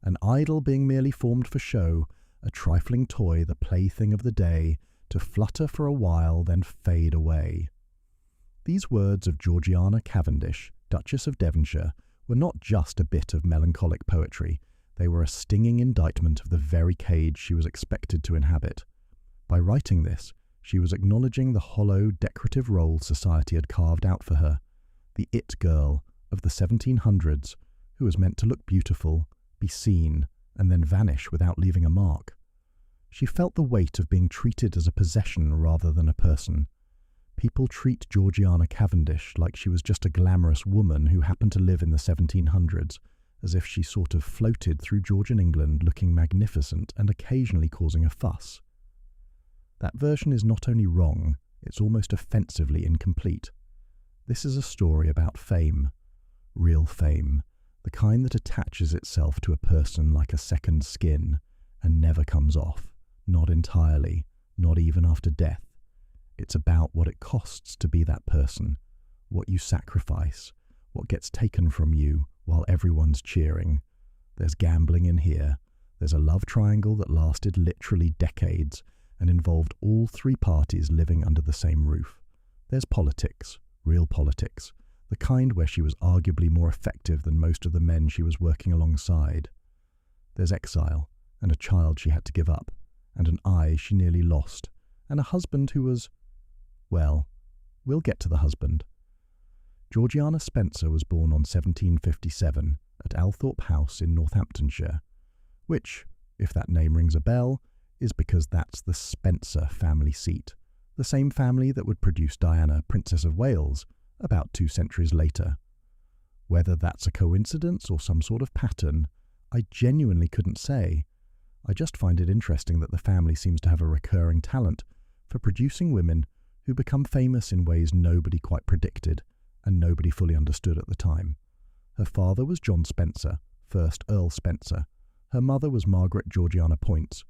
an idol being merely formed for show, a trifling toy, the plaything of the day, to flutter for a while, then fade away. These words of Georgiana Cavendish, Duchess of Devonshire, were not just a bit of melancholic poetry, they were a stinging indictment of the very cage she was expected to inhabit. By writing this, she was acknowledging the hollow, decorative role society had carved out for her, the it girl of the 1700s, who was meant to look beautiful, be seen, and then vanish without leaving a mark. She felt the weight of being treated as a possession rather than a person. People treat Georgiana Cavendish like she was just a glamorous woman who happened to live in the 1700s, as if she sort of floated through Georgian England looking magnificent and occasionally causing a fuss. That version is not only wrong, it's almost offensively incomplete. This is a story about fame, real fame, the kind that attaches itself to a person like a second skin and never comes off, not entirely, not even after death. It's about what it costs to be that person, what you sacrifice, what gets taken from you while everyone's cheering. There's gambling in here. There's a love triangle that lasted literally decades and involved all three parties living under the same roof. There's politics, real politics, the kind where she was arguably more effective than most of the men she was working alongside. There's exile, and a child she had to give up, and an eye she nearly lost, and a husband who was, well, we'll get to the husband. Georgiana Spencer was born on 1757 at Althorpe House in Northamptonshire, which, if that name rings a bell, is because that's the Spencer family seat, the same family that would produce Diana, Princess of Wales, about 2 centuries later. Whether that's a coincidence or some sort of pattern, I genuinely couldn't say. I just find it interesting that the family seems to have a recurring talent for producing women who become famous in ways nobody quite predicted and nobody fully understood at the time. Her father was John Spencer, 1st Earl Spencer. Her mother was Margaret Georgiana Poyntz,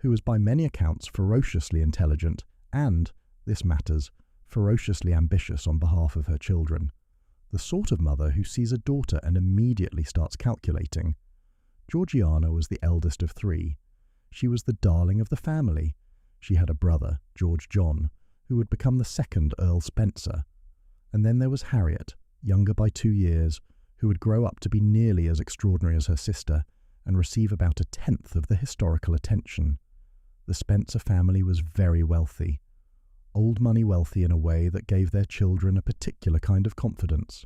who was by many accounts ferociously intelligent and, this matters, ferociously ambitious on behalf of her children. The sort of mother who sees a daughter and immediately starts calculating. Georgiana was the eldest of 3. She was the darling of the family. She had a brother, George John, who would become the 2nd Earl Spencer. And then there was Harriet, younger by 2 years, who would grow up to be nearly as extraordinary as her sister and receive about 1/10 of the historical attention. The Spencer family was very wealthy. Old money wealthy in a way that gave their children a particular kind of confidence,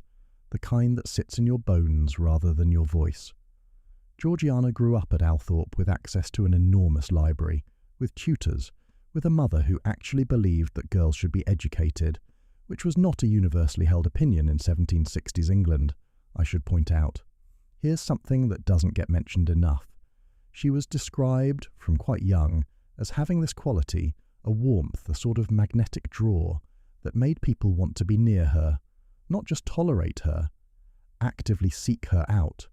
the kind that sits in your bones rather than your voice. Georgiana grew up at Althorpe with access to an enormous library, with tutors, with a mother who actually believed that girls should be educated, which was not a universally held opinion in 1760s England, I should point out. Here's something that doesn't get mentioned enough. She was described, from quite young, as having this quality, a warmth, a sort of magnetic draw, that made people want to be near her, not just tolerate her, actively seek her out.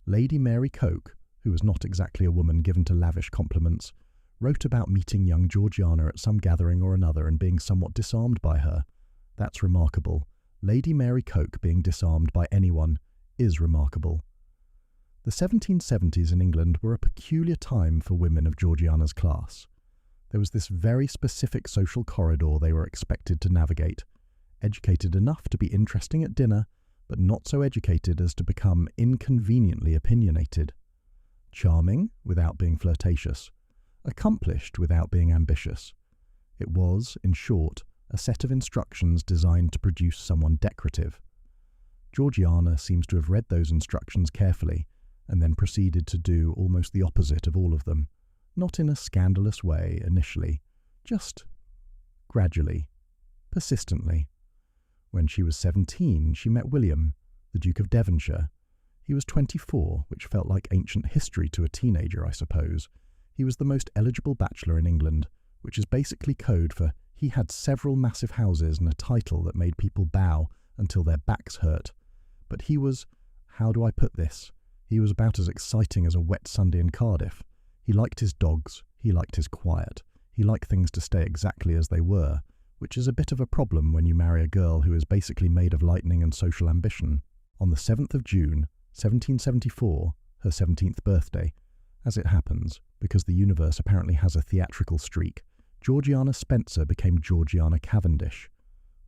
Lady Mary Coke, who was not exactly a woman given to lavish compliments, wrote about meeting young Georgiana at some gathering or another and being somewhat disarmed by her. That's remarkable. Lady Mary Coke being disarmed by anyone is remarkable. The 1770s in England were a peculiar time for women of Georgiana's class. There was this very specific social corridor they were expected to navigate, educated enough to be interesting at dinner, but not so educated as to become inconveniently opinionated. Charming without being flirtatious. Accomplished without being ambitious. It was, in short, a set of instructions designed to produce someone decorative. Georgiana seems to have read those instructions carefully, and then proceeded to do almost the opposite of all of them, not in a scandalous way initially, just gradually, persistently. When she was 17, she met William, the Duke of Devonshire. He was 24, which felt like ancient history to a teenager, I suppose. He was the most eligible bachelor in England, which is basically code for he had several massive houses and a title that made people bow until their backs hurt. But he was, how do I put this? He was about as exciting as a wet Sunday in Cardiff. He liked his dogs, he liked his quiet, he liked things to stay exactly as they were, which is a bit of a problem when you marry a girl who is basically made of lightning and social ambition. On the 7th of June, 1774, her 17th birthday. As it happens, because the universe apparently has a theatrical streak, Georgiana Spencer became Georgiana Cavendish.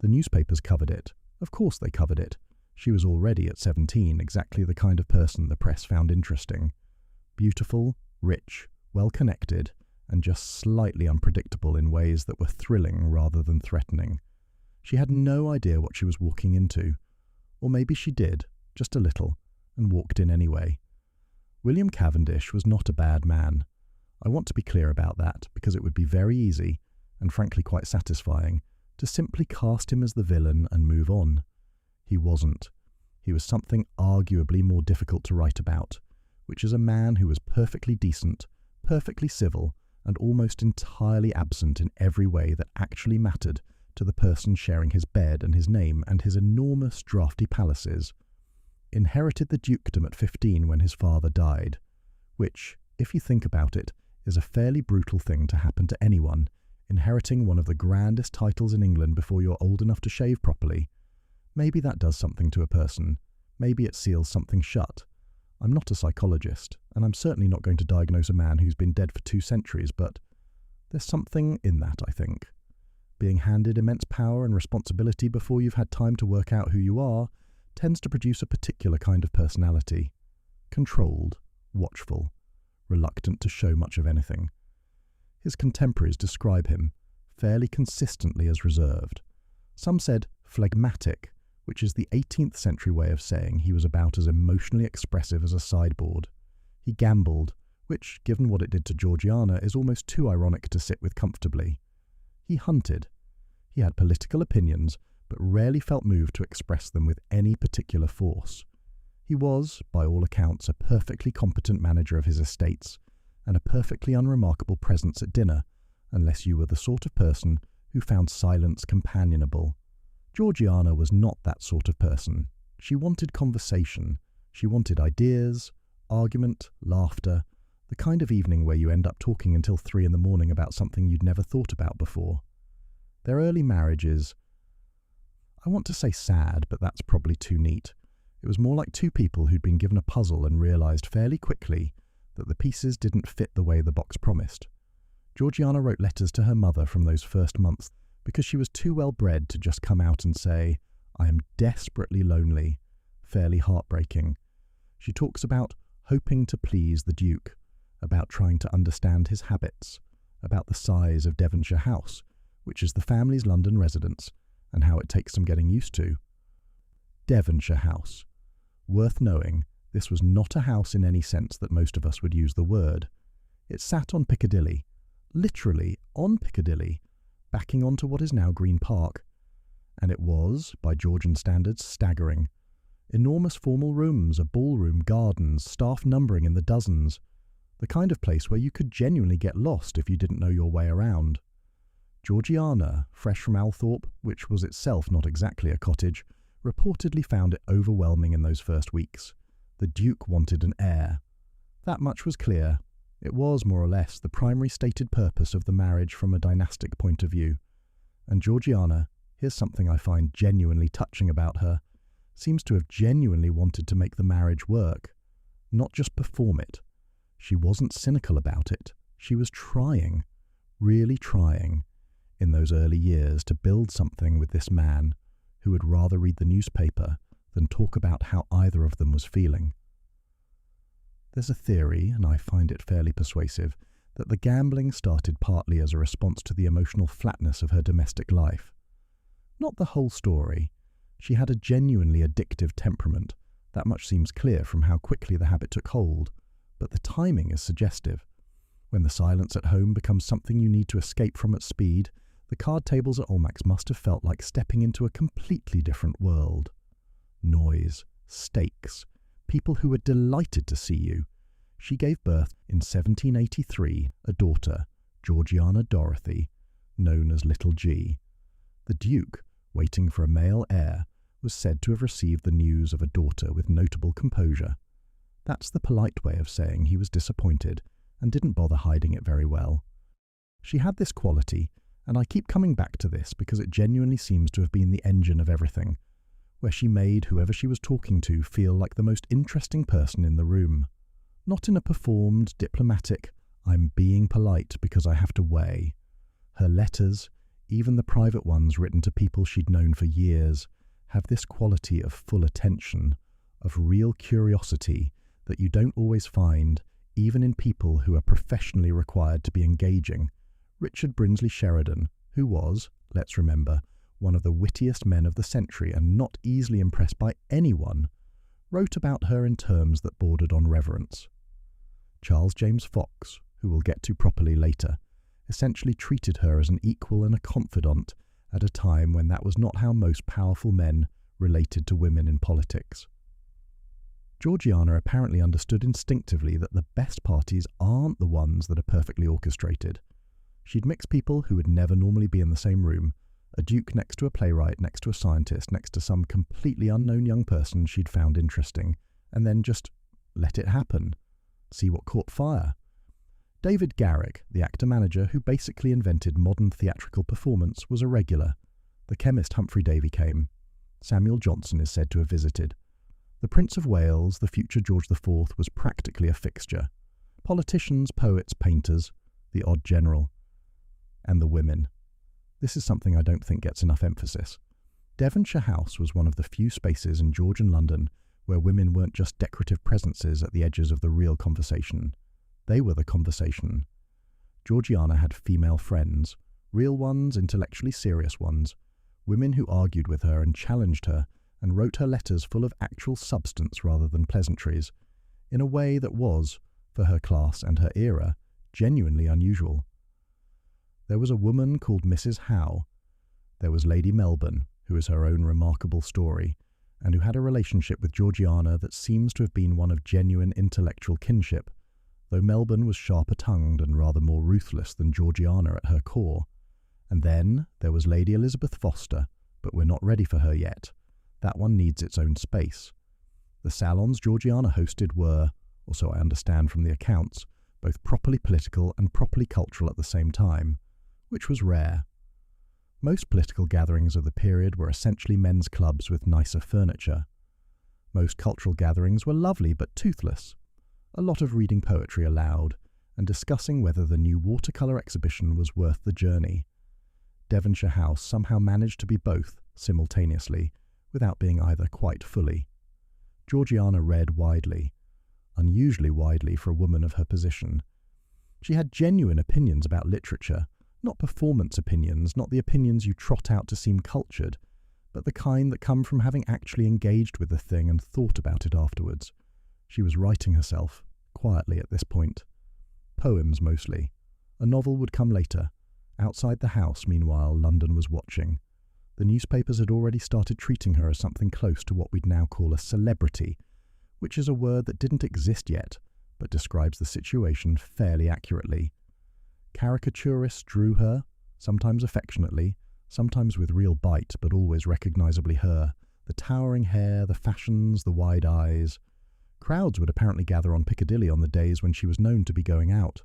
The newspapers covered it. Of course they covered it. She was already, at 17, exactly the kind of person the press found interesting. Beautiful, rich, well-connected, and just slightly unpredictable in ways that were thrilling rather than threatening. She had no idea what she was walking into. Or maybe she did, just a little, and walked in anyway. William Cavendish was not a bad man. I want to be clear about that, because it would be very easy, and frankly quite satisfying, to simply cast him as the villain and move on. He wasn't. He was something arguably more difficult to write about, which is a man who was perfectly decent, perfectly civil, and almost entirely absent in every way that actually mattered to the person sharing his bed and his name and his enormous drafty palaces. Inherited the dukedom at 15 when his father died, which, if you think about it, is a fairly brutal thing to happen to anyone, inheriting one of the grandest titles in England before you're old enough to shave properly. Maybe that does something to a person. Maybe it seals something shut. I'm not a psychologist, and I'm certainly not going to diagnose a man who's been dead for 2 centuries, but there's something in that, I think. Being handed immense power and responsibility before you've had time to work out who you are tends to produce a particular kind of personality. Controlled, watchful, reluctant to show much of anything. His contemporaries describe him fairly consistently as reserved. Some said phlegmatic, which is the 18th century way of saying he was about as emotionally expressive as a sideboard. He gambled, which, given what it did to Georgiana, is almost too ironic to sit with comfortably. He hunted. He had political opinions, but rarely felt moved to express them with any particular force. He was, by all accounts, a perfectly competent manager of his estates, and a perfectly unremarkable presence at dinner, unless you were the sort of person who found silence companionable. Georgiana was not that sort of person. She wanted conversation. She wanted ideas, argument, laughter, the kind of evening where you end up talking until 3 a.m. about something you'd never thought about before. Their early marriage is, I want to say sad, but that's probably too neat. It was more like 2 people who'd been given a puzzle and realised fairly quickly that the pieces didn't fit the way the box promised. Georgiana wrote letters to her mother from those first months because she was too well bred to just come out and say, I am desperately lonely, fairly heartbreaking. She talks about hoping to please the Duke, about trying to understand his habits, about the size of Devonshire House, which is the family's London residence, and how it takes some getting used to. Devonshire House. Worth knowing, this was not a house in any sense that most of us would use the word. It sat on Piccadilly, literally on Piccadilly, backing onto what is now Green Park. And it was, by Georgian standards, staggering. Enormous formal rooms, a ballroom, gardens, staff numbering in the dozens. The kind of place where you could genuinely get lost if you didn't know your way around. Georgiana, fresh from Althorpe, which was itself not exactly a cottage, reportedly found it overwhelming in those first weeks. The Duke wanted an heir. That much was clear. It was, more or less, the primary stated purpose of the marriage from a dynastic point of view. And Georgiana, here's something I find genuinely touching about her, seems to have genuinely wanted to make the marriage work, not just perform it. She wasn't cynical about it. She was trying, really trying, in those early years to build something with this man who would rather read the newspaper than talk about how either of them was feeling. There's a theory, and I find it fairly persuasive, that the gambling started partly as a response to the emotional flatness of her domestic life. Not the whole story. She had a genuinely addictive temperament. That much seems clear from how quickly the habit took hold, but the timing is suggestive. When the silence at home becomes something you need to escape from at speed, the card tables at Olmax must have felt like stepping into a completely different world. Noise, stakes, people who were delighted to see you. She gave birth in 1783 a daughter, Georgiana Dorothy, known as Little G. The Duke, waiting for a male heir, was said to have received the news of a daughter with notable composure. That's the polite way of saying he was disappointed and didn't bother hiding it very well. She had this quality, and I keep coming back to this because it genuinely seems to have been the engine of everything, where she made whoever she was talking to feel like the most interesting person in the room. Not in a performed, diplomatic, I'm being polite because I have to way. Her letters, even the private ones written to people she'd known for years, have this quality of full attention, of real curiosity that you don't always find even in people who are professionally required to be engaging. Richard Brinsley Sheridan, who was, let's remember, one of the wittiest men of the century and not easily impressed by anyone, wrote about her in terms that bordered on reverence. Charles James Fox, who we'll get to properly later, essentially treated her as an equal and a confidant at a time when that was not how most powerful men related to women in politics. Georgiana apparently understood instinctively that the best parties aren't the ones that are perfectly orchestrated. She'd mix people who would never normally be in the same room, a duke next to a playwright, next to a scientist, next to some completely unknown young person she'd found interesting, and then just let it happen. See what caught fire. David Garrick, the actor-manager who basically invented modern theatrical performance, was a regular. The chemist Humphrey Davy came. Samuel Johnson is said to have visited. The Prince of Wales, the future George IV, was practically a fixture. Politicians, poets, painters, the odd general. And the women. This is something I don't think gets enough emphasis. Devonshire House was one of the few spaces in Georgian London where women weren't just decorative presences at the edges of the real conversation. They were the conversation. Georgiana had female friends, real ones, intellectually serious ones, women who argued with her and challenged her and wrote her letters full of actual substance rather than pleasantries, in a way that was, for her class and her era, genuinely unusual. There was a woman called Mrs. Howe. There was Lady Melbourne, who is her own remarkable story, and who had a relationship with Georgiana that seems to have been one of genuine intellectual kinship, though Melbourne was sharper-tongued and rather more ruthless than Georgiana at her core. And then there was Lady Elizabeth Foster, but we're not ready for her yet. That one needs its own space. The salons Georgiana hosted were, or so I understand from the accounts, both properly political and properly cultural at the same time, which was rare. Most political gatherings of the period were essentially men's clubs with nicer furniture. Most cultural gatherings were lovely but toothless. A lot of reading poetry aloud, and discussing whether the new watercolour exhibition was worth the journey. Devonshire House somehow managed to be both, simultaneously, without being either quite fully. Georgiana read widely, unusually widely for a woman of her position. She had genuine opinions about literature, not performance opinions, not the opinions you trot out to seem cultured, but the kind that come from having actually engaged with the thing and thought about it afterwards. She was writing herself, quietly at this point. Poems mostly. A novel would come later. Outside the house, meanwhile, London was watching. The newspapers had already started treating her as something close to what we'd now call a celebrity, which is a word that didn't exist yet, but describes the situation fairly accurately. Caricaturists drew her, sometimes affectionately, sometimes with real bite, but always recognisably her, the towering hair, the fashions, the wide eyes. Crowds would apparently gather on Piccadilly on the days when she was known to be going out.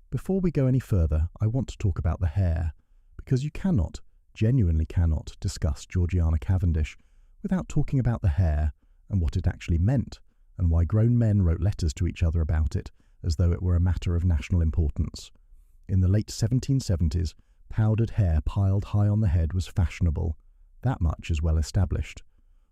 Before we go any further, I want to talk about the hair, because you cannot, genuinely cannot, discuss Georgiana Cavendish without talking about the hair and what it actually meant, and why grown men wrote letters to each other about it as though it were a matter of national importance. In the late 1770s, powdered hair piled high on the head was fashionable. That much is well established.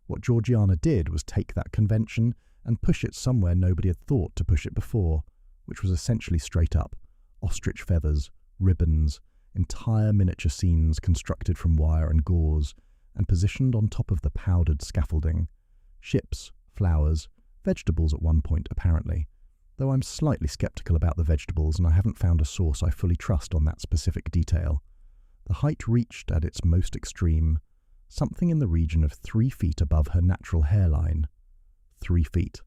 What Georgiana did was take that convention and push it somewhere nobody had thought to push it before, which was essentially straight up. Ostrich feathers, ribbons, entire miniature scenes constructed from wire and gauze, and positioned on top of the powdered scaffolding. Ships, flowers, vegetables at one point, apparently, though I'm slightly sceptical about the vegetables and I haven't found a source I fully trust on that specific detail. The height reached at its most extreme, something in the region of 3 feet above her natural hairline. 3 feet.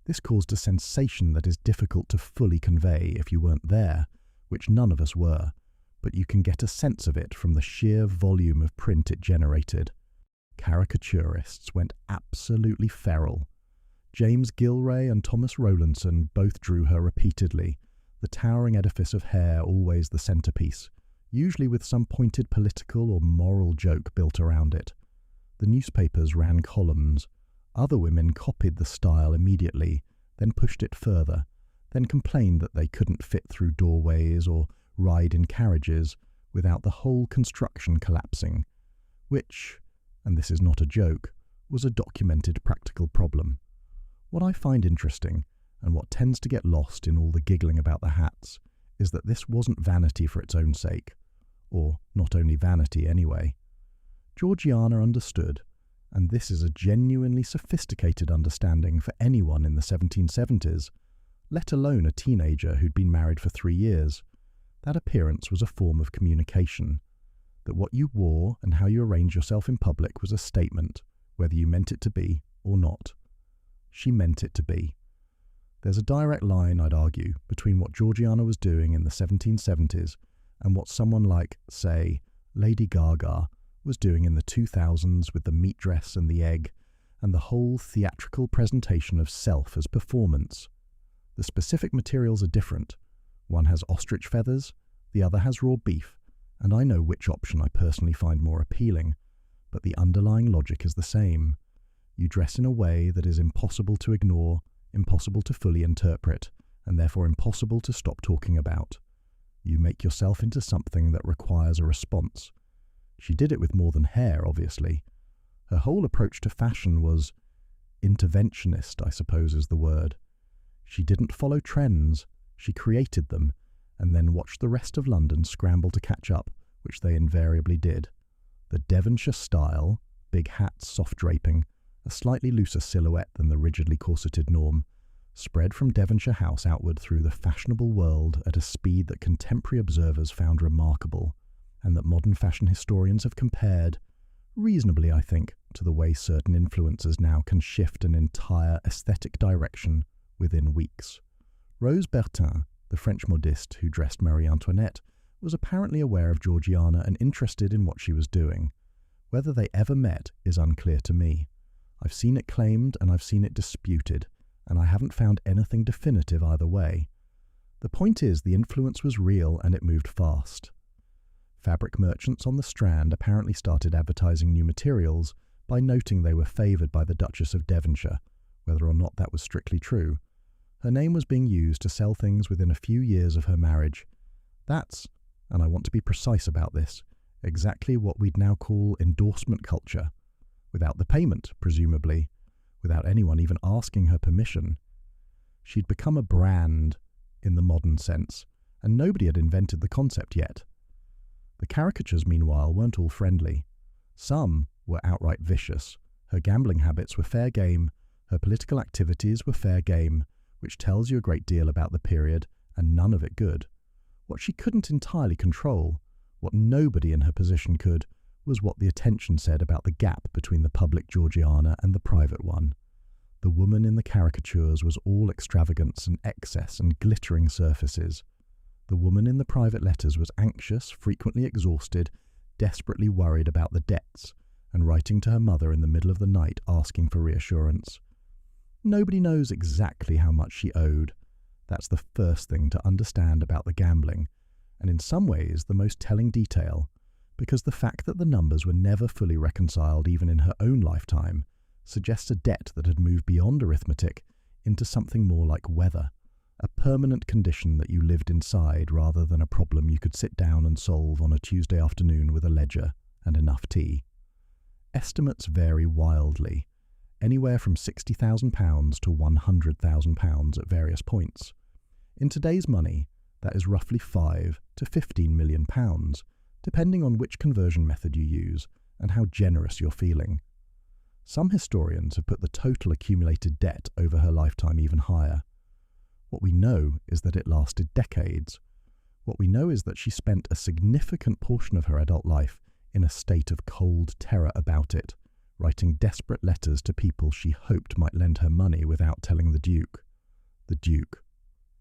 This caused a sensation that is difficult to fully convey if you weren't there, which none of us were, but you can get a sense of it from the sheer volume of print it generated. Caricaturists went absolutely feral. James Gilray and Thomas Rowlandson both drew her repeatedly, the towering edifice of hair always the centrepiece, usually with some pointed political or moral joke built around it. The newspapers ran columns. Other women copied the style immediately, then pushed it further, then complained that they couldn't fit through doorways or ride in carriages without the whole construction collapsing, which, and this is not a joke, was a documented practical problem. What I find interesting, and what tends to get lost in all the giggling about the hats, is that this wasn't vanity for its own sake, or not only vanity anyway. Georgiana understood, and this is a genuinely sophisticated understanding for anyone in the 1770s, let alone a teenager who'd been married for 3 years. That appearance was a form of communication, that what you wore and how you arranged yourself in public was a statement, whether you meant it to be or not. She meant it to be. There's a direct line, I'd argue, between what Georgiana was doing in the 1770s and what someone like, say, Lady Gaga was doing in the 2000s with the meat dress and the egg, and the whole theatrical presentation of self as performance. The specific materials are different. One has ostrich feathers, the other has raw beef, and I know which option I personally find more appealing, but the underlying logic is the same. You dress in a way that is impossible to ignore, impossible to fully interpret, and therefore impossible to stop talking about. You make yourself into something that requires a response. She did it with more than hair, obviously. Her whole approach to fashion was interventionist, I suppose is the word. She didn't follow trends, she created them, and then watched the rest of London scramble to catch up, which they invariably did. The Devonshire style, big hats, soft draping, a slightly looser silhouette than the rigidly corseted norm, spread from Devonshire House outward through the fashionable world at a speed that contemporary observers found remarkable, and that modern fashion historians have compared, reasonably I think, to the way certain influencers now can shift an entire aesthetic direction within weeks. Rose Bertin, the French modiste who dressed Marie Antoinette, was apparently aware of Georgiana and interested in what she was doing. Whether they ever met is unclear to me. I've seen it claimed and I've seen it disputed, and I haven't found anything definitive either way. The point is the influence was real and it moved fast. Fabric merchants on the Strand apparently started advertising new materials by noting they were favoured by the Duchess of Devonshire, whether or not that was strictly true. Her name was being used to sell things within a few years of her marriage. That's, and I want to be precise about this, exactly what we'd now call endorsement culture. Without the payment, presumably, without anyone even asking her permission. She'd become a brand, in the modern sense, and nobody had invented the concept yet. The caricatures, meanwhile, weren't all friendly. Some were outright vicious. Her gambling habits were fair game, her political activities were fair game, which tells you a great deal about the period, and none of it good. What she couldn't entirely control, what nobody in her position could, was what the attention said about the gap between the public Georgiana and the private one. The woman in the caricatures was all extravagance and excess and glittering surfaces. The woman in the private letters was anxious, frequently exhausted, desperately worried about the debts, and writing to her mother in the middle of the night asking for reassurance. Nobody knows exactly how much she owed. That's the first thing to understand about the gambling, and in some ways the most telling detail, because the fact that the numbers were never fully reconciled even in her own lifetime suggests a debt that had moved beyond arithmetic into something more like weather, a permanent condition that you lived inside rather than a problem you could sit down and solve on a Tuesday afternoon with a ledger and enough tea. Estimates vary wildly, anywhere from £60,000 to £100,000 at various points. In today's money, that is roughly £5 to £15 million, depending on which conversion method you use and how generous you're feeling. Some historians have put the total accumulated debt over her lifetime even higher. What we know is that it lasted decades. What we know is that she spent a significant portion of her adult life in a state of cold terror about it, writing desperate letters to people she hoped might lend her money without telling the Duke. The Duke.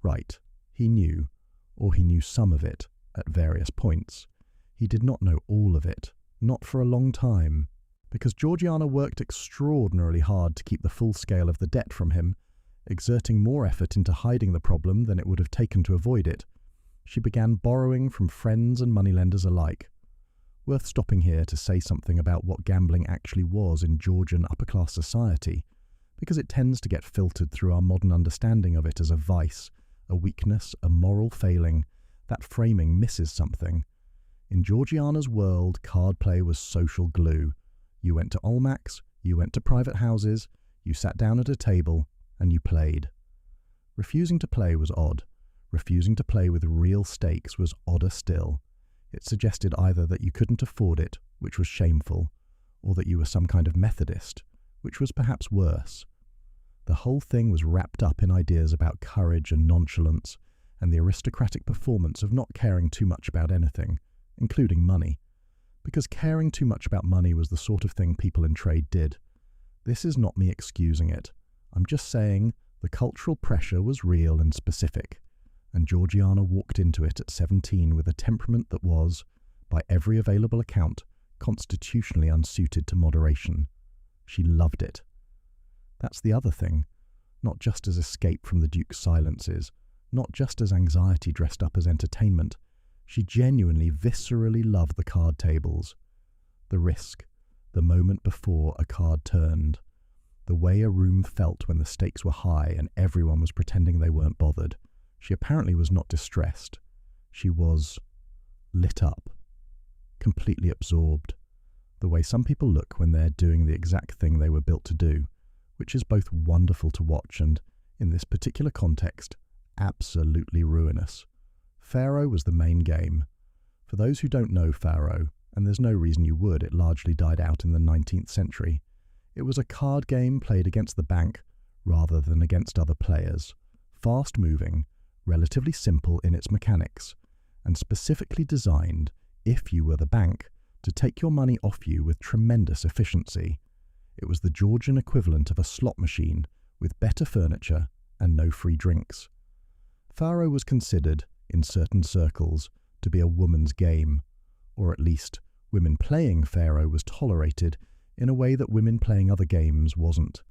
Right. He knew, or he knew some of it, at various points. He did not know all of it, not for a long time, because Georgiana worked extraordinarily hard to keep the full scale of the debt from him, exerting more effort into hiding the problem than it would have taken to avoid it. She began borrowing from friends and moneylenders alike. Worth stopping here to say something about what gambling actually was in Georgian upper-class society, because it tends to get filtered through our modern understanding of it as a vice, a weakness, a moral failing. That framing misses something. In Georgiana's world, card play was social glue. You went to Olmacs, you went to private houses, you sat down at a table, and you played. Refusing to play was odd. Refusing to play with real stakes was odder still. It suggested either that you couldn't afford it, which was shameful, or that you were some kind of Methodist, which was perhaps worse. The whole thing was wrapped up in ideas about courage and nonchalance, and the aristocratic performance of not caring too much about anything, including money, because caring too much about money was the sort of thing people in trade did. This is not me excusing it. I'm just saying the cultural pressure was real and specific, and Georgiana walked into it at 17 with a temperament that was, by every available account, constitutionally unsuited to moderation. She loved it. That's the other thing, not just as escape from the Duke's silences, not just as anxiety dressed up as entertainment. She genuinely, viscerally loved the card tables. The risk, the moment before a card turned, the way a room felt when the stakes were high and everyone was pretending they weren't bothered. She apparently was not distressed. She was lit up, completely absorbed, the way some people look when they're doing the exact thing they were built to do, which is both wonderful to watch and, in this particular context, absolutely ruinous. Faro was the main game. For those who don't know Faro, and there's no reason you would, it largely died out in the 19th century, it was a card game played against the bank rather than against other players, fast-moving, relatively simple in its mechanics, and specifically designed, if you were the bank, to take your money off you with tremendous efficiency. It was the Georgian equivalent of a slot machine, with better furniture and no free drinks. Faro was considered, in certain circles, to be a woman's game, or at least women playing Faro was tolerated in a way that women playing other games wasn't.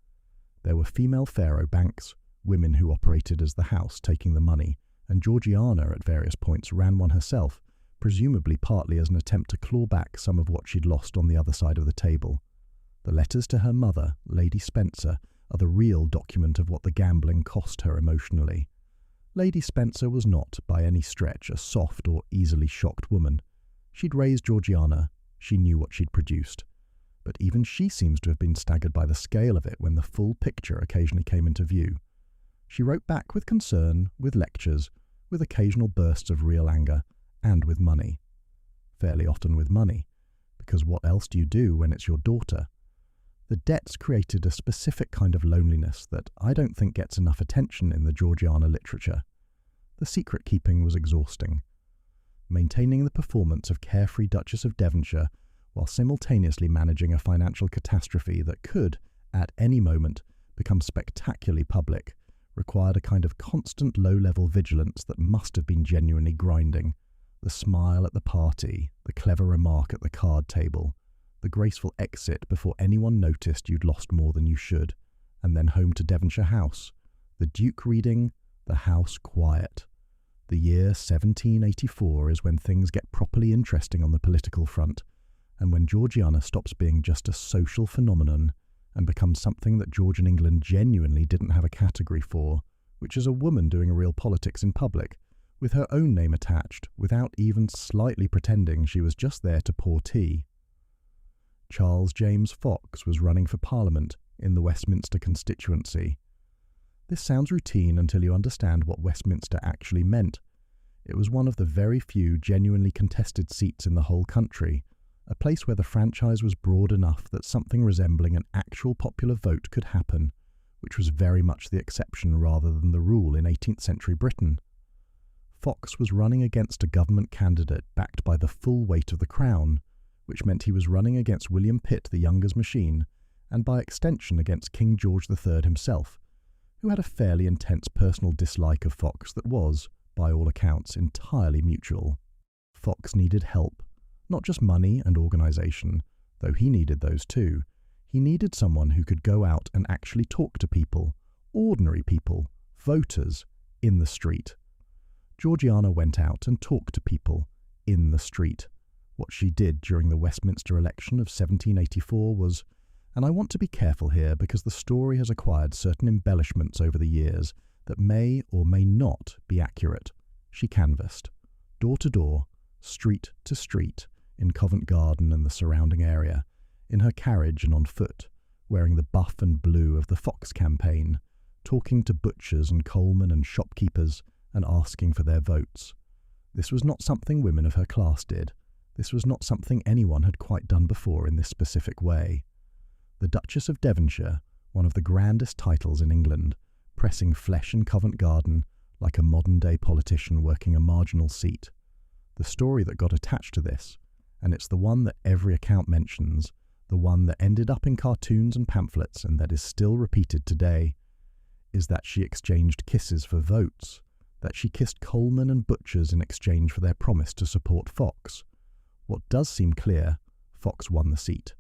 There were female Faro banks, women who operated as the house taking the money, and Georgiana at various points ran one herself, presumably partly as an attempt to claw back some of what she'd lost on the other side of the table. The letters to her mother, Lady Spencer, are the real document of what the gambling cost her emotionally. Lady Spencer was not, by any stretch, a soft or easily shocked woman. She'd raised Georgiana, she knew what she'd produced. But even she seems to have been staggered by the scale of it when the full picture occasionally came into view. She wrote back with concern, with lectures, with occasional bursts of real anger, and with money. Fairly often with money, because what else do you do when it's your daughter? The debts created a specific kind of loneliness that I don't think gets enough attention in the Georgiana literature. The secret-keeping was exhausting. Maintaining the performance of carefree Duchess of Devonshire while simultaneously managing a financial catastrophe that could, at any moment, become spectacularly public, required a kind of constant low-level vigilance that must have been genuinely grinding. The smile at the party, the clever remark at the card table, the graceful exit before anyone noticed you'd lost more than you should, and then home to Devonshire House, the Duke reading, the house quiet. The year 1784 is when things get properly interesting on the political front, and when Georgiana stops being just a social phenomenon and becomes something that Georgian England genuinely didn't have a category for, which is a woman doing real politics in public, with her own name attached, without even slightly pretending she was just there to pour tea. Charles James Fox was running for Parliament in the Westminster constituency. This sounds routine until you understand what Westminster actually meant. It was one of the very few genuinely contested seats in the whole country, a place where the franchise was broad enough that something resembling an actual popular vote could happen, which was very much the exception rather than the rule in 18th century Britain. Fox was running against a government candidate backed by the full weight of the crown, which meant he was running against William Pitt the Younger's machine, and by extension against King George III himself, who had a fairly intense personal dislike of Fox that was, by all accounts, entirely mutual. Fox needed help, not just money and organisation, though he needed those too. He needed someone who could go out and actually talk to people, ordinary people, voters, in the street. Georgiana went out and talked to people, in the street. What she did during the Westminster election of 1784 was, And I want to be careful here because the story has acquired certain embellishments over the years that may or may not be accurate. She canvassed, door to door, street to street, in Covent Garden and the surrounding area, in her carriage and on foot, wearing the buff and blue of the Fox campaign, talking to butchers and coalmen and shopkeepers and asking for their votes. This was not something women of her class did. This was not something anyone had quite done before in this specific way. The Duchess of Devonshire, one of the grandest titles in England, pressing flesh in Covent Garden like a modern-day politician working a marginal seat. The story that got attached to this, and it's the one that every account mentions, the one that ended up in cartoons and pamphlets and that is still repeated today, is that she exchanged kisses for votes, that she kissed coalmen and butchers in exchange for their promise to support Fox. What does seem clear, Fox won the seat.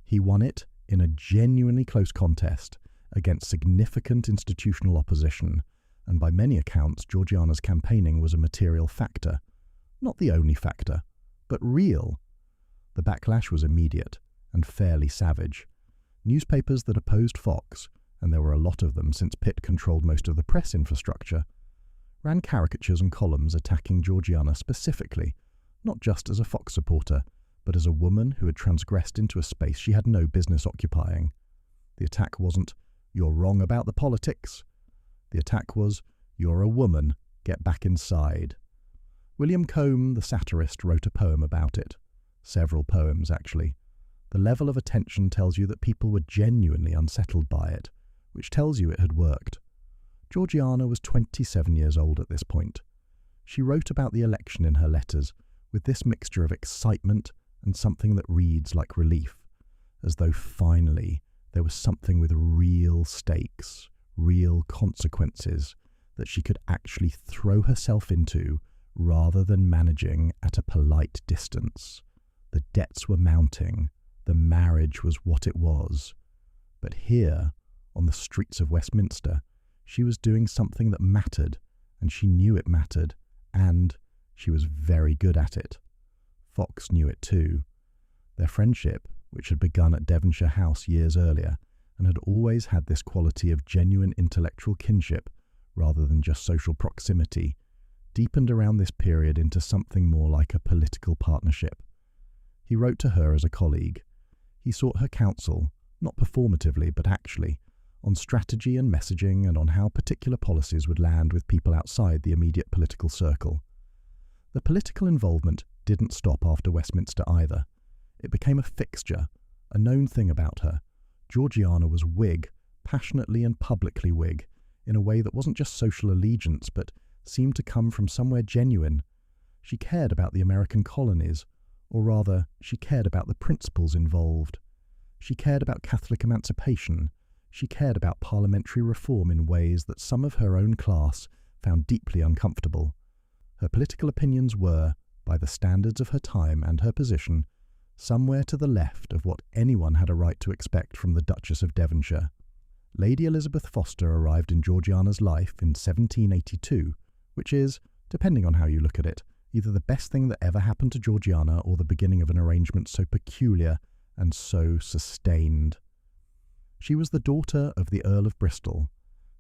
He won it in a genuinely close contest against significant institutional opposition, and by many accounts Georgiana's campaigning was a material factor. Not the only factor, but real. The backlash was immediate and fairly savage. Newspapers that opposed Fox, and there were a lot of them since Pitt controlled most of the press infrastructure, ran caricatures and columns attacking Georgiana specifically, not just as a Fox supporter, but as a woman who had transgressed into a space she had no business occupying. The attack wasn't, "You're wrong about the politics." The attack was, "You're a woman, get back inside." William Combe, the satirist, wrote a poem about it. Several poems, actually. The level of attention tells you that people were genuinely unsettled by it, which tells you it had worked. Georgiana was 27 years old at this point. She wrote about the election in her letters, with this mixture of excitement and something that reads like relief, as though finally there was something with real stakes, real consequences, that she could actually throw herself into rather than managing at a polite distance. The debts were mounting, the marriage was what it was. But here, on the streets of Westminster, she was doing something that mattered, and she knew it mattered, and she was very good at it. Fox knew it too. Their friendship, which had begun at Devonshire House years earlier, and had always had this quality of genuine intellectual kinship rather than just social proximity, deepened around this period into something more like a political partnership. He wrote to her as a colleague. He sought her counsel, not performatively but actually, on strategy and messaging and on how particular policies would land with people outside the immediate political circle. The political involvement didn't stop after Westminster either. It became a fixture, a known thing about her. Georgiana was Whig, passionately and publicly Whig, in a way that wasn't just social allegiance but seemed to come from somewhere genuine. She cared about the American colonies, or rather, she cared about the principles involved. She cared about Catholic emancipation. She cared about parliamentary reform in ways that some of her own class found deeply uncomfortable. Her political opinions were, by the standards of her time and her position, somewhere to the left of what anyone had a right to expect from the Duchess of Devonshire. Lady Elizabeth Foster arrived in Georgiana's life in 1782, which is, depending on how you look at it, either the best thing that ever happened to Georgiana or the beginning of an arrangement so peculiar and so sustained. She was the daughter of the Earl of Bristol,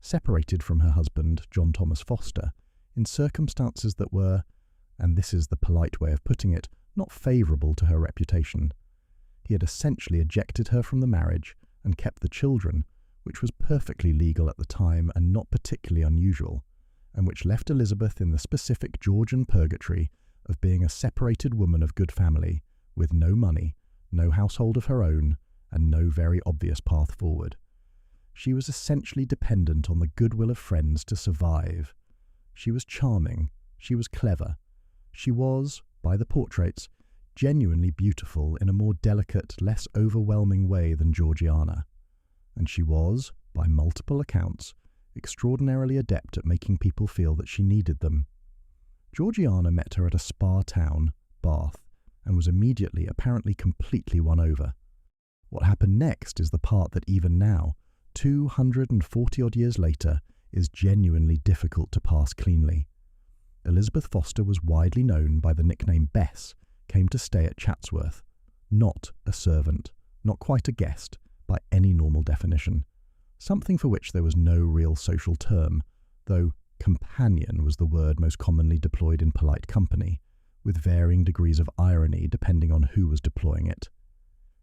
separated from her husband, John Thomas Foster, in circumstances that were, and this is the polite way of putting it, not favourable to her reputation. He had essentially ejected her from the marriage and kept the children, which was perfectly legal at the time and not particularly unusual, and which left Elizabeth in the specific Georgian purgatory of being a separated woman of good family, with no money, no household of her own, and no very obvious path forward. She was essentially dependent on the goodwill of friends to survive. She was charming, she was clever, she was, by the portraits, genuinely beautiful in a more delicate, less overwhelming way than Georgiana. And she was, by multiple accounts, extraordinarily adept at making people feel that she needed them. Georgiana met her at a spa town, Bath, and was immediately, apparently completely won over. What happened next is the part that even now, 240-odd years later, is genuinely difficult to pass cleanly. Elizabeth Foster was widely known by the nickname Bess, came to stay at Chatsworth. Not a servant, not quite a guest, by any normal definition, something for which there was no real social term, though companion was the word most commonly deployed in polite company, with varying degrees of irony depending on who was deploying it.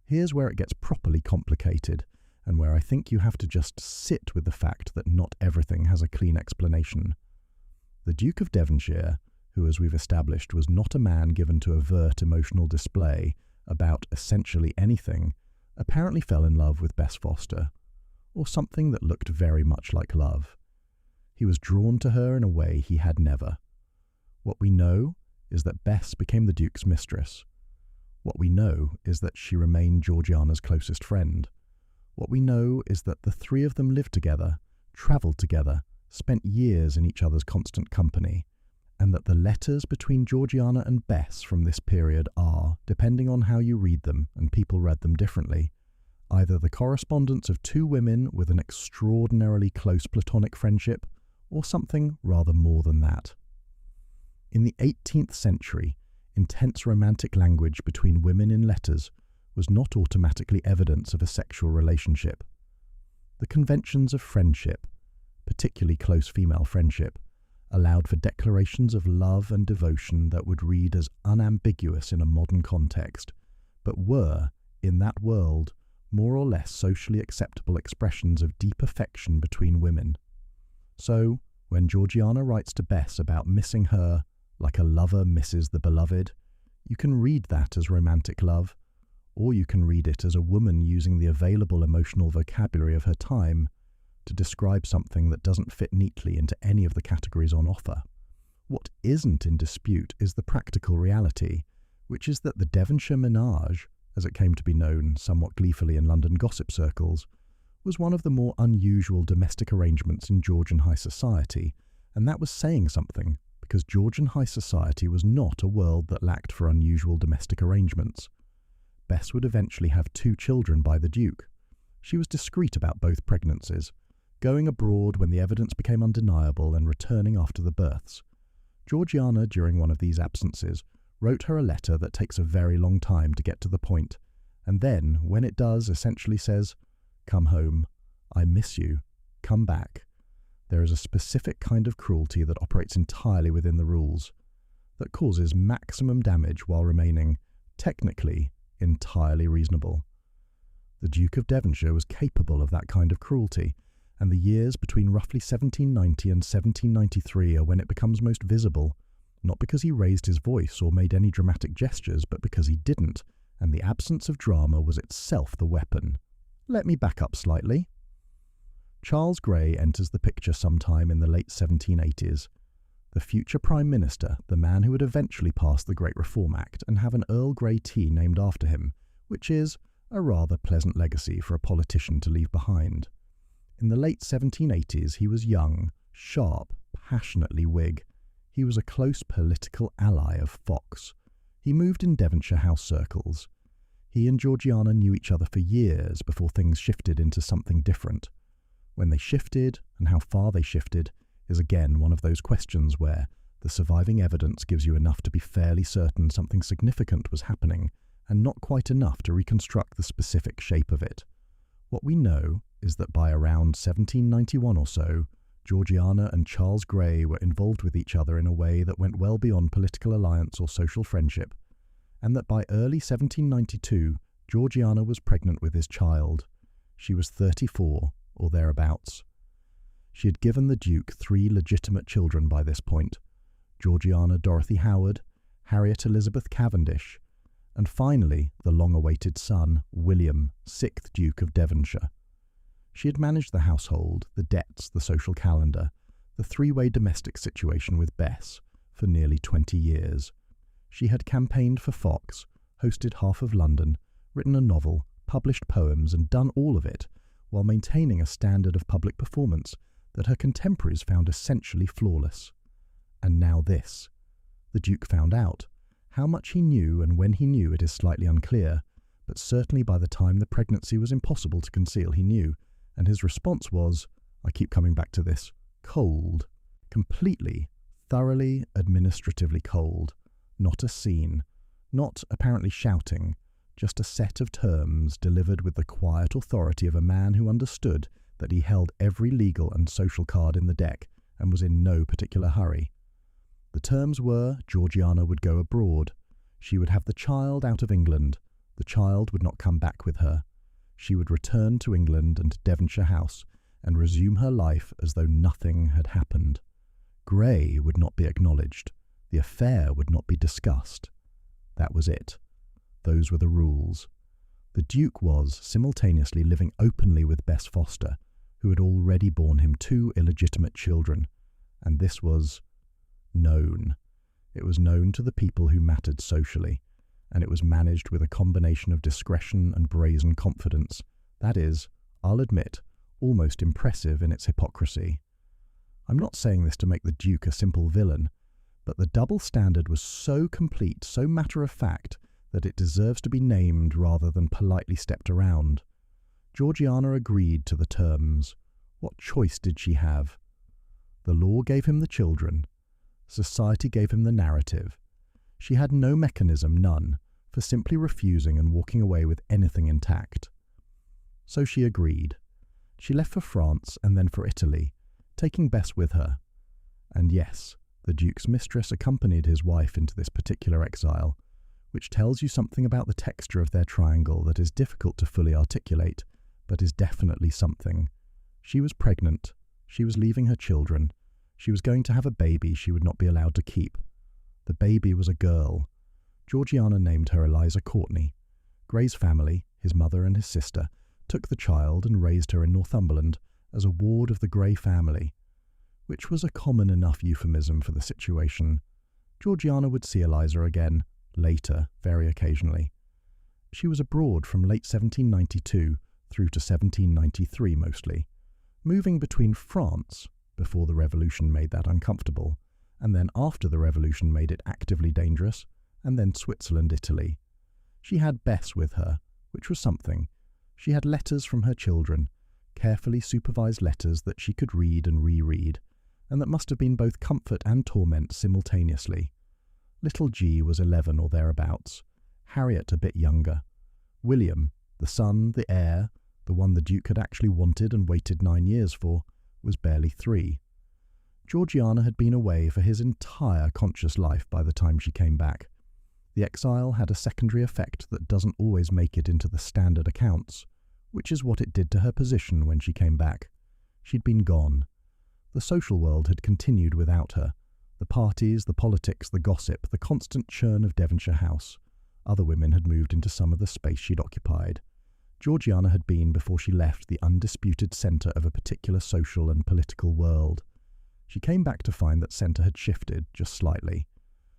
Here's where it gets properly complicated, and where I think you have to just sit with the fact that not everything has a clean explanation. The Duke of Devonshire, who, as we've established, was not a man given to overt emotional display about essentially anything, apparently fell in love with Bess Foster, or something that looked very much like love. He was drawn to her in a way he had never. What we know is that Bess became the Duke's mistress. What we know is that she remained Georgiana's closest friend. What we know is that the three of them lived together, travelled together, spent years in each other's constant company, and that the letters between Georgiana and Bess from this period are, depending on how you read them, and people read them differently, either the correspondence of two women with an extraordinarily close platonic friendship, or something rather more than that. In the 18th century, intense romantic language between women in letters was not automatically evidence of a sexual relationship. The conventions of friendship, particularly close female friendship, allowed for declarations of love and devotion that would read as unambiguous in a modern context, but were, in that world, more or less socially acceptable expressions of deep affection between women. So, when Georgiana writes to Bess about missing her like a lover misses the beloved, you can read that as romantic love, or you can read it as a woman using the available emotional vocabulary of her time to describe something that doesn't fit neatly into any of the categories on offer. What isn't in dispute is the practical reality, which is that the Devonshire menage, as it came to be known somewhat gleefully in London gossip circles, was one of the more unusual domestic arrangements in Georgian high society, and that was saying something, because Georgian high society was not a world that lacked for unusual domestic arrangements. Bess would eventually have 2 children by the Duke. She was discreet about both pregnancies, going abroad when the evidence became undeniable and returning after the births. Georgiana, during one of these absences, wrote her a letter that takes a very long time to get to the point, and then, when it does, essentially says, "Come home. I miss you. Come back." There is a specific kind of cruelty that operates entirely within the rules, that causes maximum damage while remaining, technically, entirely reasonable. The Duke of Devonshire was capable of that kind of cruelty, and the years between roughly 1790 and 1793 are when it becomes most visible, not because he raised his voice or made any dramatic gestures, but because he didn't, and the absence of drama was itself the weapon. Let me back up slightly. Charles Grey enters the picture sometime in the late 1780s. The future Prime Minister, the man who would eventually pass the Great Reform Act and have an Earl Grey tea named after him, which is a rather pleasant legacy for a politician to leave behind. In the late 1780s, he was young, sharp, passionately Whig. He was a close political ally of Fox. He moved in Devonshire house circles. He and Georgiana knew each other for years before things shifted into something different. When they shifted, and how far they shifted, is again one of those questions where the surviving evidence gives you enough to be fairly certain something significant was happening, and not quite enough to reconstruct the specific shape of it. What we know is that by around 1791 or so, Georgiana and Charles Grey were involved with each other in a way that went well beyond political alliance or social friendship, and that by early 1792, Georgiana was pregnant with his child. She was 34, or thereabouts. She had given the Duke 3 legitimate children by this point: Georgiana Dorothy Howard, Harriet Elizabeth Cavendish, and finally the long-awaited son, William, 6th Duke of Devonshire. She had managed the household, the debts, the social calendar, the 3-way domestic situation with Bess, for nearly 20 years. She had campaigned for Fox, hosted half of London, written a novel, published poems, and done all of it, while maintaining a standard of public performance that her contemporaries found essentially flawless. And now this. The Duke found out. How much he knew and when he knew it is slightly unclear, but certainly by the time the pregnancy was impossible to conceal he knew, and his response was, I keep coming back to this, cold. Completely, thoroughly, administratively cold. Not a scene. Not apparently shouting. just a set of terms delivered with the quiet authority of a man who understood that he held every legal and social card in the deck and was in no particular hurry. The terms were Georgiana would go abroad. She would have the child out of England. The child would not come back with her. She would return to England and to Devonshire House and resume her life as though nothing had happened. Grey would not be acknowledged. The affair would not be discussed. That was it. Those were the rules. The Duke was simultaneously living openly with Bess Foster, who had already borne him 2 illegitimate children, and this was known. It was known to the people who mattered socially, and it was managed with a combination of discretion and brazen confidence. That is, I'll admit, almost impressive in its hypocrisy. I'm not saying this to make the Duke a simple villain, but the double standard was so complete, so matter-of-fact, that it deserves to be named rather than politely stepped around. Georgiana agreed to the terms. What choice did she have? The law gave him the children. Society gave him the narrative. She had no mechanism, none, for simply refusing and walking away with anything intact. So she agreed. She left for France and then for Italy, taking Bess with her. And yes, the Duke's mistress accompanied his wife into this particular exile, which tells you something about the texture of their triangle that is difficult to fully articulate, but is definitely something. She was pregnant. She was leaving her children. She was going to have a baby she would not be allowed to keep. The baby was a girl. Georgiana named her Eliza Courtney. Grey's family, his mother and his sister, took the child and raised her in Northumberland as a ward of the Grey family, which was a common enough euphemism for the situation. Georgiana would see Eliza again, later, very occasionally. She was abroad from late 1792 through to 1793 mostly, moving between France, before the Revolution made that uncomfortable, and then after the Revolution made it actively dangerous, and then Switzerland, Italy. She had Bess with her, which was something. She had letters from her children, carefully supervised letters that she could read and reread, and that must have been both comfort and torment simultaneously. Little G was 11 or thereabouts, Harriet a bit younger. William, the son, the heir, the one the Duke had actually wanted and waited 9 years for, was barely 3. Georgiana had been away for his entire conscious life by the time she came back. The exile had a secondary effect that doesn't always make it into the standard accounts, which is what it did to her position when she came back. She'd been gone. The social world had continued without her. The parties, the politics, the gossip, the constant churn of Devonshire House. Other women had moved into some of the space she'd occupied. Georgiana had been, before she left, the undisputed centre of a particular social and political world. She came back to find that centre had shifted, just slightly.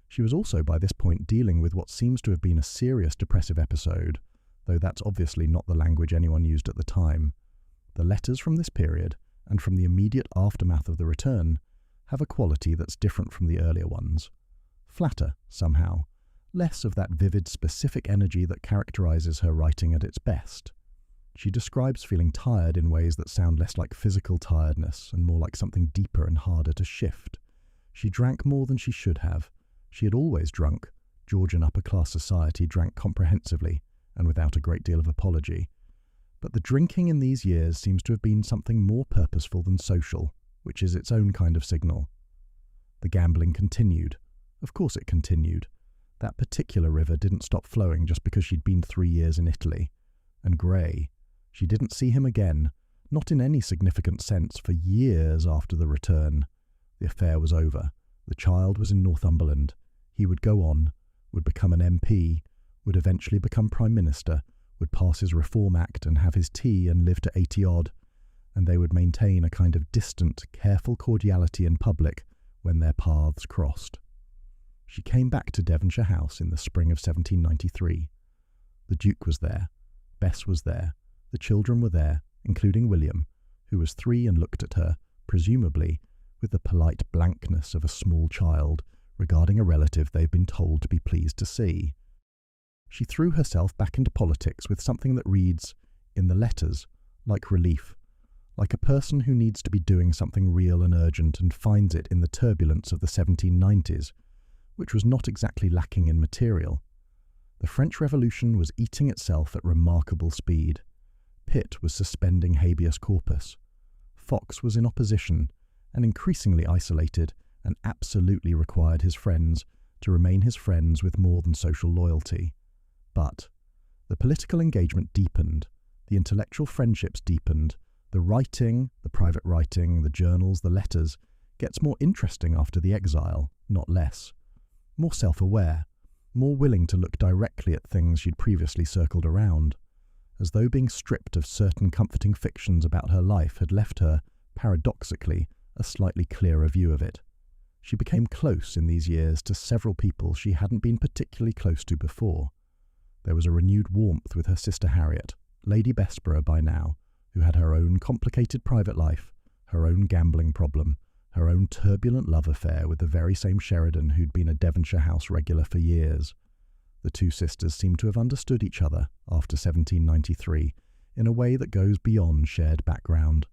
She was also by this point dealing with what seems to have been a serious depressive episode, though that's obviously not the language anyone used at the time. The letters from this period, and from the immediate aftermath of the return, have a quality that's different from the earlier ones. Flatter, somehow. Less of that vivid, specific energy that characterises her writing at its best. She describes feeling tired in ways that sound less like physical tiredness and more like something deeper and harder to shift. She drank more than she should have. She had always drunk. Georgian upper-class society drank comprehensively and without a great deal of apology. But the drinking in these years seems to have been something more purposeful than social, which is its own kind of signal. The gambling continued. Of course it continued. That particular river didn't stop flowing just because she'd been 3 years in Italy. And Grey, she didn't see him again, not in any significant sense, for years after the return. The affair was over. The child was in Northumberland. He would go on, would become an MP, would eventually become Prime Minister, would pass his Reform Act and have his tea and live to 80-odd, and they would maintain a kind of distant, careful cordiality in public when their paths crossed. She came back to Devonshire House in the spring of 1793. The Duke was there. Bess was there. The children were there, including William, who was 3 and looked at her, presumably, with the polite blankness of a small child regarding a relative they've been told to be pleased to see. She threw herself back into politics with something that reads, in the letters, like relief, like a person who needs to be doing something real and urgent and finds it in the turbulence of the 1790s, which was not exactly lacking in material. The French Revolution was eating itself at remarkable speed. Pitt was suspending habeas corpus. Fox was in opposition and increasingly isolated, and absolutely required his friends to remain his friends with more than social loyalty. But the political engagement deepened, the intellectual friendships deepened, the writing, the private writing, the journals, the letters, gets more interesting after the exile, not less. More self-aware, more willing to look directly at things she'd previously circled around, as though being stripped of certain comforting fictions about her life had left her, paradoxically, a slightly clearer view of it. She became close in these years to several people she hadn't been particularly close to before. There was a renewed warmth with her sister Harriet, Lady Bessborough by now, who had her own complicated private life, her own gambling problem, her own turbulent love affair with the very same Sheridan who'd been a Devonshire House regular for years. The two sisters seemed to have understood each other after 1793 in a way that goes beyond shared background.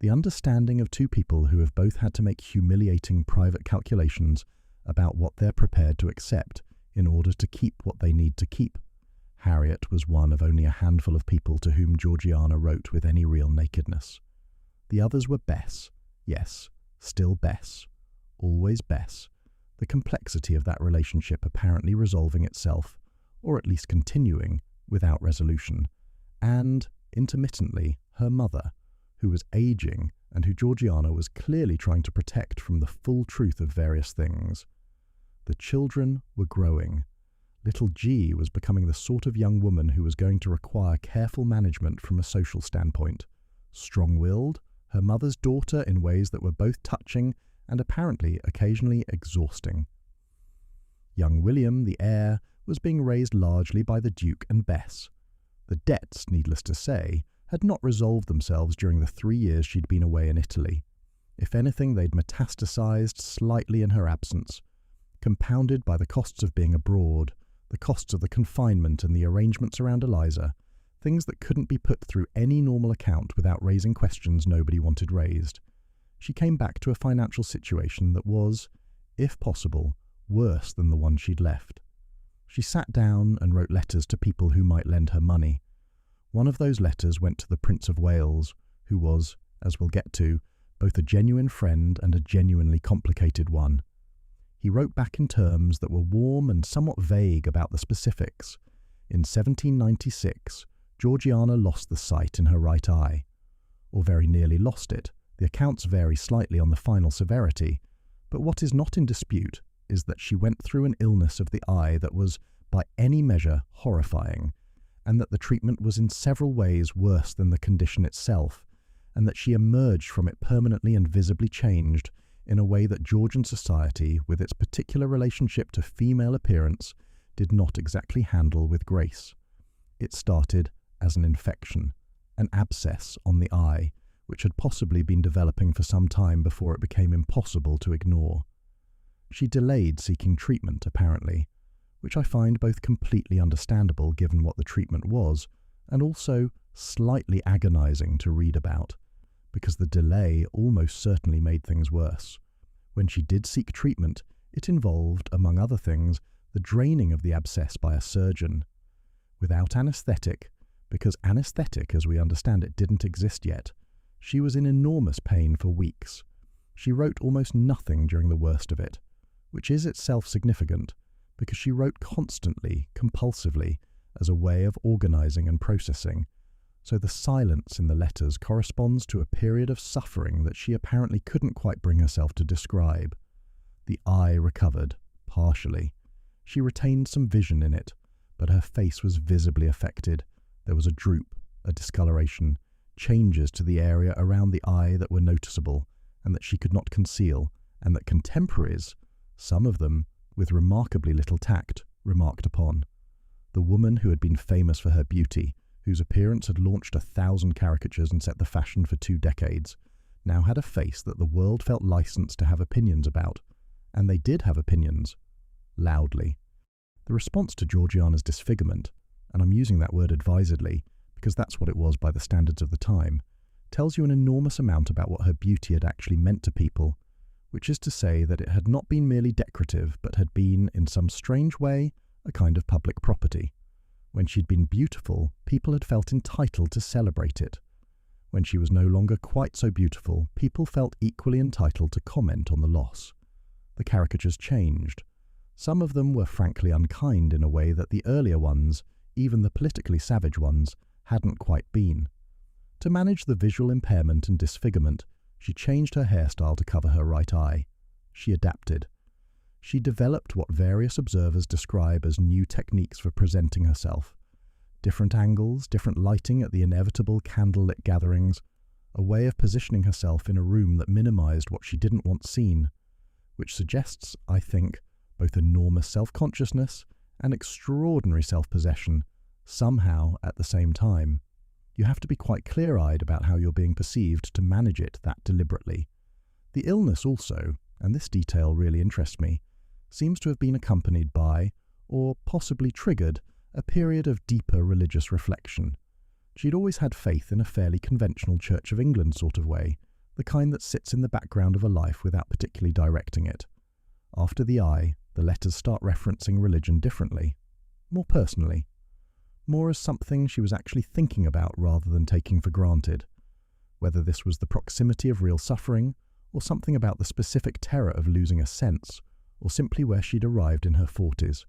The understanding of two people who have both had to make humiliating private calculations about what they're prepared to accept in order to keep what they need to keep. Harriet was one of only a handful of people to whom Georgiana wrote with any real nakedness. The others were Bess. Yes, still Bess. Always Bess. The complexity of that relationship apparently resolving itself, or at least continuing, without resolution. And, intermittently, her mother, who was aging and who Georgiana was clearly trying to protect from the full truth of various things. The children were growing. Little G was becoming the sort of young woman who was going to require careful management from a social standpoint. Strong-willed, her mother's daughter in ways that were both touching and apparently occasionally exhausting. Young William, the heir, was being raised largely by the Duke and Bess. The debts, needless to say, had not resolved themselves during the 3 years she'd been away in Italy. If anything, they'd metastasized slightly in her absence, compounded by the costs of being abroad, the costs of the confinement and the arrangements around Eliza, things that couldn't be put through any normal account without raising questions nobody wanted raised. She came back to a financial situation that was, if possible, worse than the one she'd left. She sat down and wrote letters to people who might lend her money. One of those letters went to the Prince of Wales, who was, as we'll get to, both a genuine friend and a genuinely complicated one. He wrote back in terms that were warm and somewhat vague about the specifics. In 1796, Georgiana lost the sight in her right eye, or very nearly lost it. The accounts vary slightly on the final severity, but what is not in dispute is that she went through an illness of the eye that was, by any measure, horrifying, and that the treatment was in several ways worse than the condition itself, and that she emerged from it permanently and visibly changed in a way that Georgian society, with its particular relationship to female appearance, did not exactly handle with grace. It started as an infection, an abscess on the eye, which had possibly been developing for some time before it became impossible to ignore. She delayed seeking treatment, apparently, which I find both completely understandable given what the treatment was, and also slightly agonizing to read about, because the delay almost certainly made things worse. When she did seek treatment, it involved, among other things, the draining of the abscess by a surgeon. Without anaesthetic, because anaesthetic as we understand it didn't exist yet, she was in enormous pain for weeks. She wrote almost nothing during the worst of it, which is itself significant, because she wrote constantly, compulsively, as a way of organising and processing, so the silence in the letters corresponds to a period of suffering that she apparently couldn't quite bring herself to describe. The eye recovered, partially. She retained some vision in it, but her face was visibly affected. There was a droop, a discoloration, changes to the area around the eye that were noticeable, and that she could not conceal, and that contemporaries, some of them, with remarkably little tact, remarked upon. The woman who had been famous for her beauty, whose appearance had launched 1,000 caricatures and set the fashion for 2 decades, now had a face that the world felt licensed to have opinions about, and they did have opinions, loudly. The response to Georgiana's disfigurement, and I'm using that word advisedly, because that's what it was by the standards of the time, tells you an enormous amount about what her beauty had actually meant to people, which is to say that it had not been merely decorative, but had been, in some strange way, a kind of public property. When she'd been beautiful, people had felt entitled to celebrate it. When she was no longer quite so beautiful, people felt equally entitled to comment on the loss. The caricatures changed. Some of them were frankly unkind in a way that the earlier ones, even the politically savage ones, hadn't quite been. To manage the visual impairment and disfigurement, she changed her hairstyle to cover her right eye. She adapted. She developed what various observers describe as new techniques for presenting herself. Different angles, different lighting at the inevitable candlelit gatherings, a way of positioning herself in a room that minimized what she didn't want seen, which suggests, I think, both enormous self-consciousness and extraordinary self-possession, somehow at the same time. You have to be quite clear-eyed about how you're being perceived to manage it that deliberately. The illness also, and this detail really interests me, seems to have been accompanied by, or possibly triggered, a period of deeper religious reflection. She'd always had faith in a fairly conventional Church of England sort of way, the kind that sits in the background of a life without particularly directing it. After the eye, the letters start referencing religion differently, more personally, more as something she was actually thinking about rather than taking for granted. Whether this was the proximity of real suffering, or something about the specific terror of losing a sense, or simply where she'd arrived in her 40s.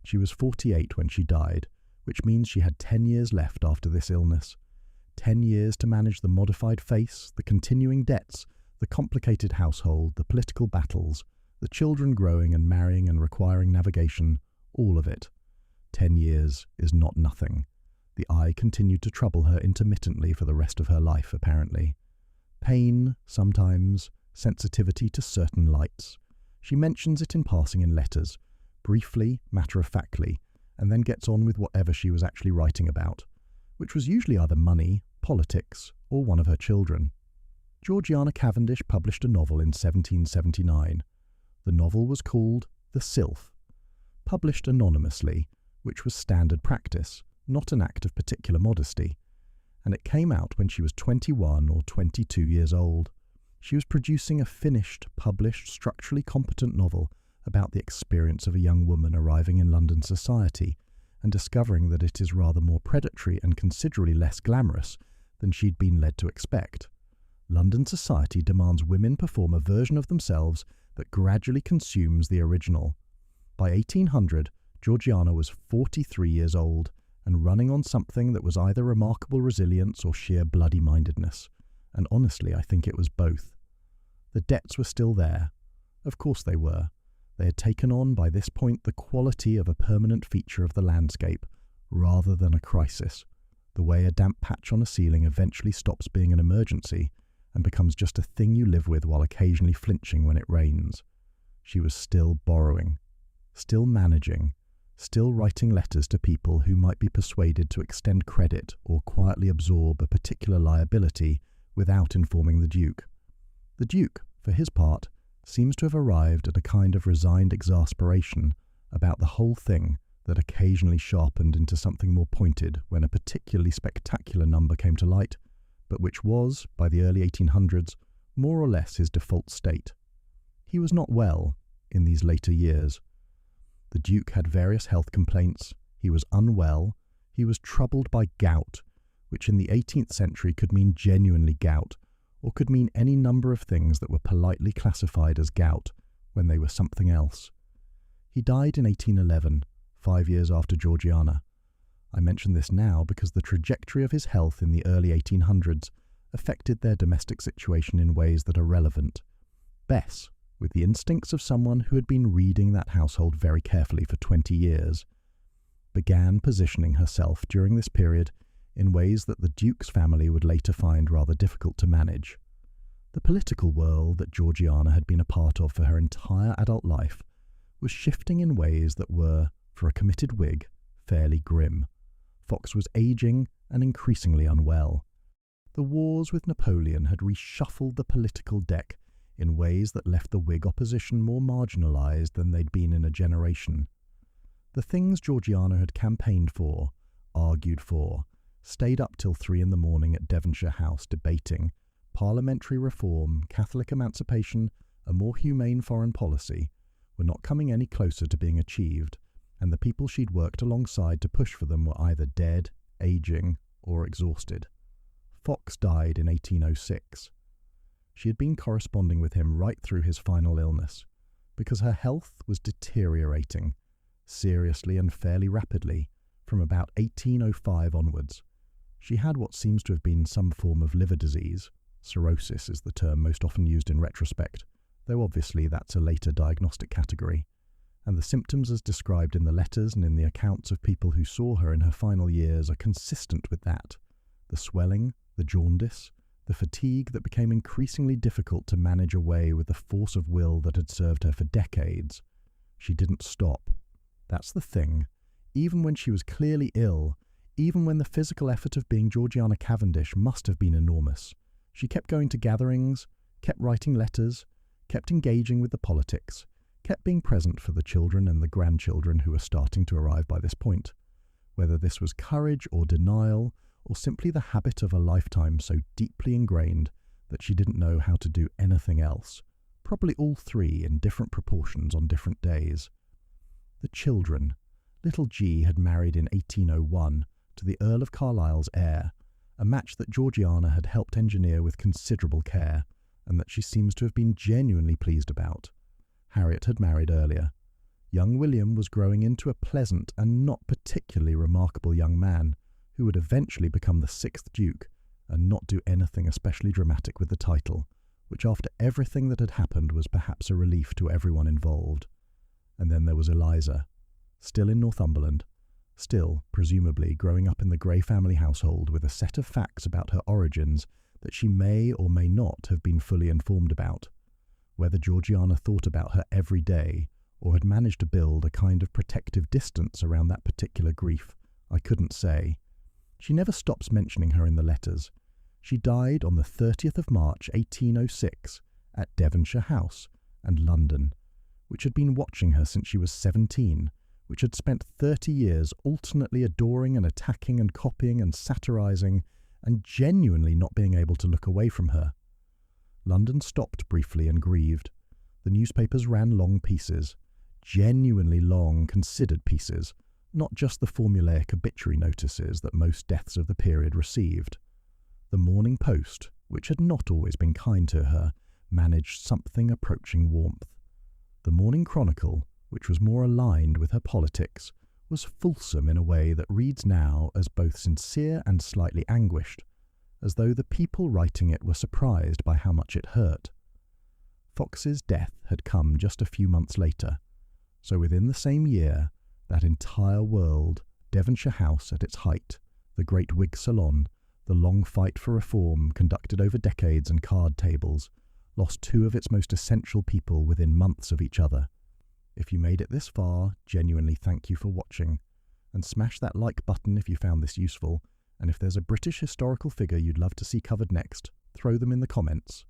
She was 48 when she died, which means she had 10 years left after this illness. 10 years to manage the modified face, the continuing debts, the complicated household, the political battles, the children growing and marrying and requiring navigation, all of it. 10 years is not nothing. The eye continued to trouble her intermittently for the rest of her life, apparently. Pain, sometimes, sensitivity to certain lights. She mentions it in passing in letters, briefly, matter-of-factly, and then gets on with whatever she was actually writing about, which was usually either money, politics, or one of her children. Georgiana Cavendish published a novel in 1779. The novel was called The Sylph, published anonymously, which was standard practice, not an act of particular modesty, and it came out when she was 21 or 22 years old. She was producing a finished, published, structurally competent novel about the experience of a young woman arriving in London society and discovering that it is rather more predatory and considerably less glamorous than she'd been led to expect. London society demands women perform a version of themselves that gradually consumes the original. By 1800, Georgiana was 43 years old and running on something that was either remarkable resilience or sheer bloody-mindedness, and honestly I think it was both. The debts were still there. Of course they were. They had taken on by this point the quality of a permanent feature of the landscape, rather than a crisis, the way a damp patch on a ceiling eventually stops being an emergency and becomes just a thing you live with while occasionally flinching when it rains. She was still borrowing, still managing, still writing letters to people who might be persuaded to extend credit or quietly absorb a particular liability without informing the Duke. The Duke, for his part, seems to have arrived at a kind of resigned exasperation about the whole thing that occasionally sharpened into something more pointed when a particularly spectacular number came to light, but which was, by the early 1800s, more or less his default state. He was not well in these later years. The Duke had various health complaints, he was unwell, he was troubled by gout, which in the 18th century could mean genuinely gout, or could mean any number of things that were politely classified as gout when they were something else. He died in 1811, 5 years after Georgiana. I mention this now because the trajectory of his health in the early 1800s affected their domestic situation in ways that are relevant. Bess, with the instincts of someone who had been reading that household very carefully for 20 years, began positioning herself during this period in ways that the Duke's family would later find rather difficult to manage. The political world that Georgiana had been a part of for her entire adult life was shifting in ways that were, for a committed Whig, fairly grim. Fox was aging and increasingly unwell. The wars with Napoleon had reshuffled the political deck in ways that left the Whig opposition more marginalised than they'd been in a generation. The things Georgiana had campaigned for, argued for, stayed up till 3 a.m. at Devonshire House debating parliamentary reform, Catholic emancipation, a more humane foreign policy, were not coming any closer to being achieved, and the people she'd worked alongside to push for them were either dead, aging, or exhausted. Fox died in 1806. She had been corresponding with him right through his final illness, because her health was deteriorating, seriously and fairly rapidly, from about 1805 onwards. She had what seems to have been some form of liver disease. Cirrhosis is the term most often used in retrospect, though obviously that's a later diagnostic category. And the symptoms as described in the letters and in the accounts of people who saw her in her final years are consistent with that. The swelling, the jaundice, the fatigue that became increasingly difficult to manage away with the force of will that had served her for decades. She didn't stop. That's the thing. Even when she was clearly ill, even when the physical effort of being Georgiana Cavendish must have been enormous, she kept going to gatherings, kept writing letters, kept engaging with the politics, kept being present for the children and the grandchildren who were starting to arrive by this point. Whether this was courage or denial, or simply the habit of a lifetime so deeply ingrained that she didn't know how to do anything else. Probably all three in different proportions on different days. The children. Little G had married in 1801 to the Earl of Carlisle's heir, a match that Georgiana had helped engineer with considerable care, and that she seems to have been genuinely pleased about. Harriet had married earlier. Young William was growing into a pleasant and not particularly remarkable young man, who would eventually become the 6th Duke and not do anything especially dramatic with the title, which after everything that had happened was perhaps a relief to everyone involved. And then there was Eliza, still in Northumberland, still, presumably, growing up in the Grey family household with a set of facts about her origins that she may or may not have been fully informed about. Whether Georgiana thought about her every day or had managed to build a kind of protective distance around that particular grief, I couldn't say. She never stops mentioning her in the letters. She died on the 30th of March 1806 at Devonshire House and London, which had been watching her since she was 17, which had spent 30 years alternately adoring and attacking and copying and satirizing and genuinely not being able to look away from her. London stopped briefly and grieved. The newspapers ran long pieces, genuinely long, considered pieces, not just the formulaic obituary notices that most deaths of the period received. The Morning Post, which had not always been kind to her, managed something approaching warmth. The Morning Chronicle, which was more aligned with her politics, was fulsome in a way that reads now as both sincere and slightly anguished, as though the people writing it were surprised by how much it hurt. Fox's death had come just a few months later, so within the same year, that entire world, Devonshire House at its height, the great Whig salon, the long fight for reform conducted over decades and card tables, lost two of its most essential people within months of each other. If you made it this far, genuinely thank you for watching, and smash that like button if you found this useful, and if there's a British historical figure you'd love to see covered next, throw them in the comments.